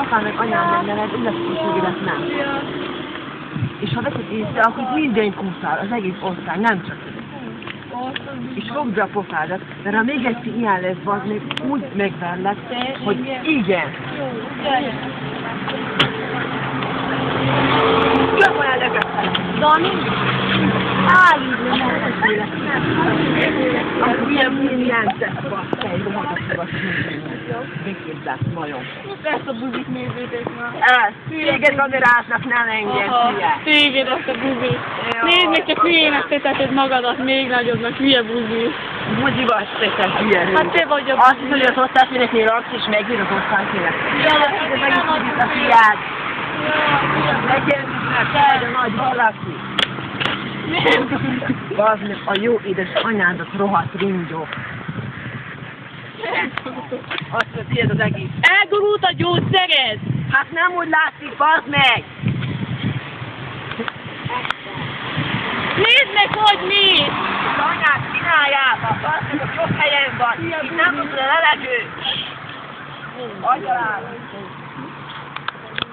apám meg anyám nem neved, illetékességedet nem. És ha veszed észre, akkor minden kúszál, az egész osztály, nem csak ő. És fogd be a pofádat, mert ha még egyszer ilyen lesz, az még úgy megverlek, hogy igen. Jobban ellegettem. Dani? Állítsd meg, nem beszélek. Akkor ilyen tesz, basszai, rohadasztok azt végkérdez, nagyon. Ezt a buzit nézzétek már. Ez, téged kameráznak, nem engem, hülye. Téged azt a buzit. Nézd meg, csak hülyének teteted magadat még nagyobbnak, hülye buzi. Buzi vagy te, hülye. Hát te vagy a buzi. Azt mondja, az osztályfőnöknél laksz, és megír az osztályfőnök. Ez meg is tudjuk a fiát. Legyen meg, te vagy a nagy valaki. Bazd meg a jó édes anyádat rohadt ringyó. Azt mondja, tiéd az egész. Elgurult a gyógyszered! Hát nem úgy látszik, bazd meg! Nézd meg, hogy mi! Az anyát csináljába, bazd meg, a sok helyen van. Itt nem tudod a levegő. Agyalál.